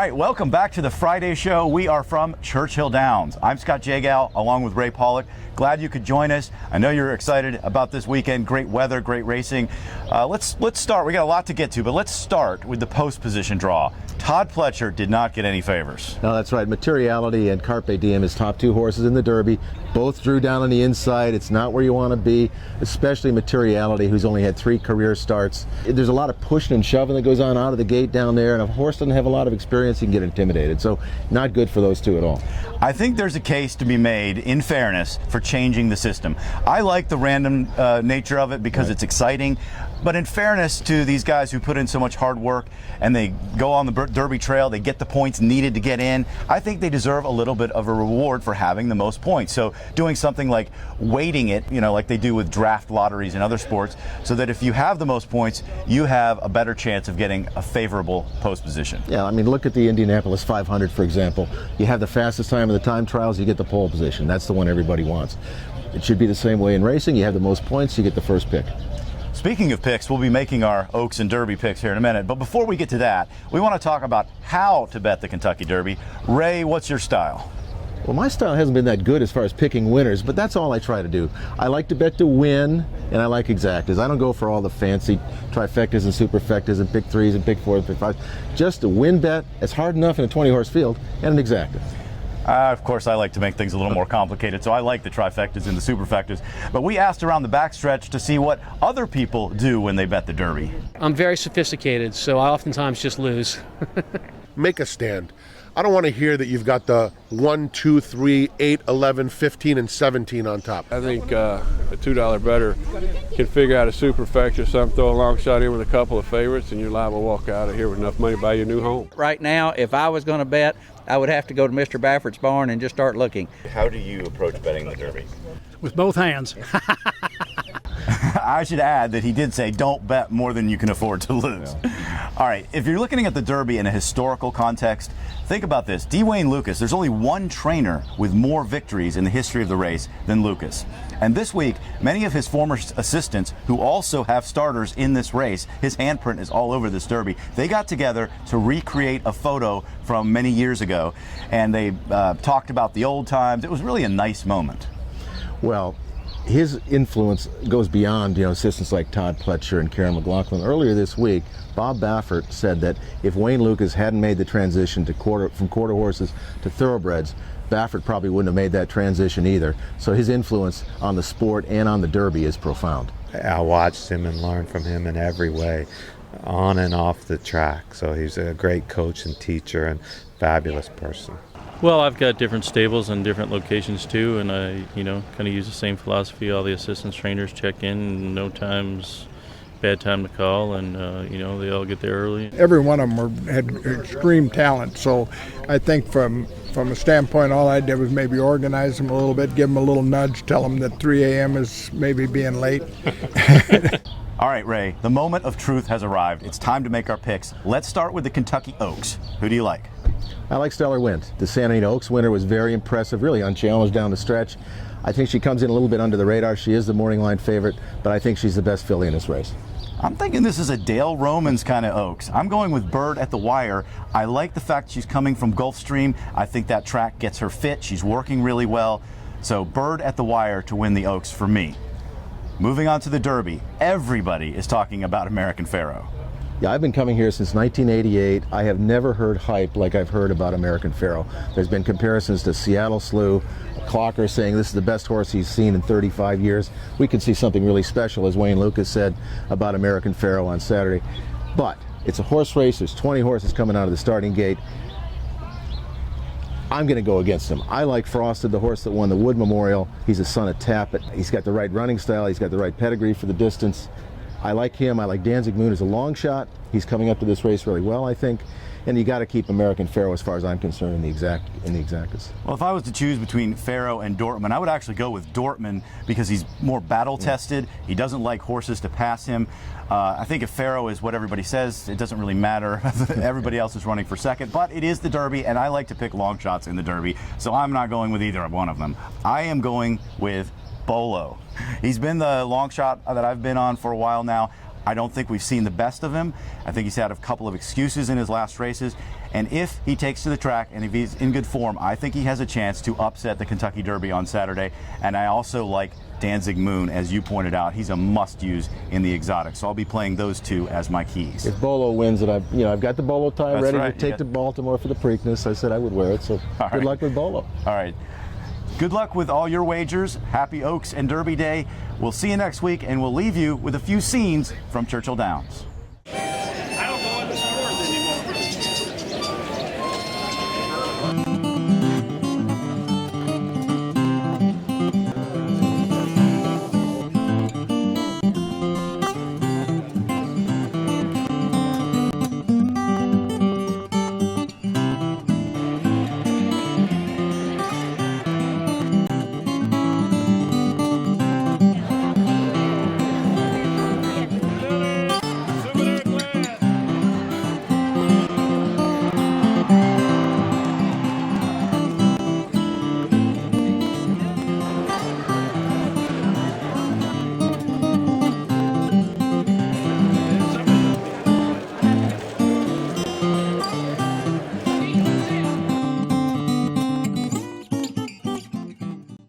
right, welcome back to the Friday show. We are from Churchill Downs. I'm Scott Jagow, along with Ray Paulick. Glad you could join us. I know you're excited about this weekend. Great weather, great racing. Let's start. We got a lot to get to, but let's start with the post position draw. Todd Pletcher did not get any favors. No, that's right. Materiality and Carpe Diem, his top two horses in the Derby, both drew down on the inside. It's not where you want to be, especially Materiality, who's only had 3 career starts. There's a lot of pushing and shoving that goes on out of the gate down there, and if a horse doesn't have a lot of experience, he can get intimidated. So not good for those two at all. I think there's a case to be made, in fairness, for changing the system. I like the random nature of it because it's exciting, but in fairness to these guys who put in so much hard work and they go on the Derby trail, they get the points needed to get in, I think they deserve a little bit of a reward for having the most points. So doing something like weighting it, like they do with draft lotteries and other sports, so that if you have the most points, you have a better chance of getting a favorable post position. Yeah, I mean, look at the Indianapolis 500, for example. You have the fastest time in the time trials, you get the pole position. That's the one everybody wants. It should be the same way in racing. You have the most points, you get the first pick. Speaking of picks, we'll be making our Oaks and Derby picks here in a minute. But before we get to that, we want to talk about how to bet the Kentucky Derby. Ray, what's your style? Well, my style hasn't been that good as far as picking winners, but that's all I try to do. I like to bet to win, and I like exactas. I don't go for all the fancy trifectas and superfectas and pick 3s and pick 4s and pick 5s. Just a win bet. It's hard enough in a 20-horse field, and an exacta. Of course, I like to make things a little more complicated, so I like the trifectas and the superfectas. But we asked around the backstretch to see what other people do when they bet the Derby. I'm very sophisticated, so I oftentimes just lose. Make a stand. I don't want to hear that you've got the 1, 2, 3, 8, 11, 15, and 17 on top. I think a $2 bettor can figure out a superfecta or something, throw a long shot in with a couple of favorites, and you're liable to walk out of here with enough money to buy your new home. Right now, if I was going to bet, I would have to go to Mr. Baffert's barn and just start looking. How do you approach betting the Derby? With both hands. I should add that he did say don't bet more than you can afford to lose. Yeah. All right, if you're looking at the Derby in a historical context, think about this. Dwayne Lukas, there's only one trainer with more victories in the history of the race than Lukas. And this week, many of his former assistants, who also have starters in this race, his handprint is all over this Derby, they got together to recreate a photo from many years ago, and they talked about the old times. It was really a nice moment. Well, his influence goes beyond, assistants like Todd Pletcher and Karen McLaughlin. Earlier this week, Bob Baffert said that if Wayne Lukas hadn't made the transition from quarter horses to thoroughbreds, Baffert probably wouldn't have made that transition either. So his influence on the sport and on the Derby is profound. I watched him and learned from him in every way, on and off the track. So he's a great coach and teacher and fabulous person. Well, I've got different stables and different locations too, and I, kind of use the same philosophy. All the assistants, trainers check in, no time's bad time to call, and they all get there early. Every one of them had extreme talent, so I think from a standpoint, all I did was maybe organize them a little bit, give them a little nudge, tell them that 3 a.m. is maybe being late. All right, Ray, the moment of truth has arrived. It's time to make our picks. Let's start with the Kentucky Oaks. Who do you like? I like Stellar Wind. The Santa Anita Oaks winner was very impressive, really unchallenged down the stretch. I think she comes in a little bit under the radar. She is the morning line favorite, but I think she's the best filly in this race. I'm thinking this is a Dale Romans kind of Oaks. I'm going with Bird at the Wire. I like the fact she's coming from Gulfstream. I think that track gets her fit. She's working really well. So Bird at the Wire to win the Oaks for me. Moving on to the Derby. Everybody is talking about American Pharoah. Yeah, I've been coming here since 1988. I have never heard hype like I've heard about American Pharoah. There's been comparisons to Seattle Slew, Clocker saying this is the best horse he's seen in 35 years. We could see something really special, as Wayne Lukas said about American Pharoah on Saturday. But it's a horse race. There's 20 horses coming out of the starting gate. I'm going to go against him. I like Frosted, the horse that won the Wood Memorial. He's a son of Tappet. He's got the right running style. He's got the right pedigree for the distance. I like him. I like Danzig Moon as a long shot. He's coming up to this race really well, I think. And you got to keep American Pharoah, as far as I'm concerned, in the exactas. Well, if I was to choose between Pharoah and Dortmund, I would actually go with Dortmund because he's more battle-tested. He doesn't like horses to pass him. I think if Pharoah is what everybody says, it doesn't really matter. Everybody else is running for second, but it is the Derby, and I like to pick long shots in the Derby, so I'm not going with either one of them. I am going with Bolo. He's been the long shot that I've been on for a while now. I don't think we've seen the best of him. I think he's had a couple of excuses in his last races, And if he takes to the track and if he's in good form, I think he has a chance to upset the Kentucky Derby on Saturday. And I also like Danzig Moon, as you pointed out. He's a must-use in the exotic. So I'll be playing those two as my keys. If Bolo wins it, I've got the Bolo tie That's ready right, to take to Baltimore for the Preakness. I said I would wear it, so good luck with Bolo. All right. Good luck with all your wagers. Happy Oaks and Derby Day. We'll see you next week, and we'll leave you with a few scenes from Churchill Downs.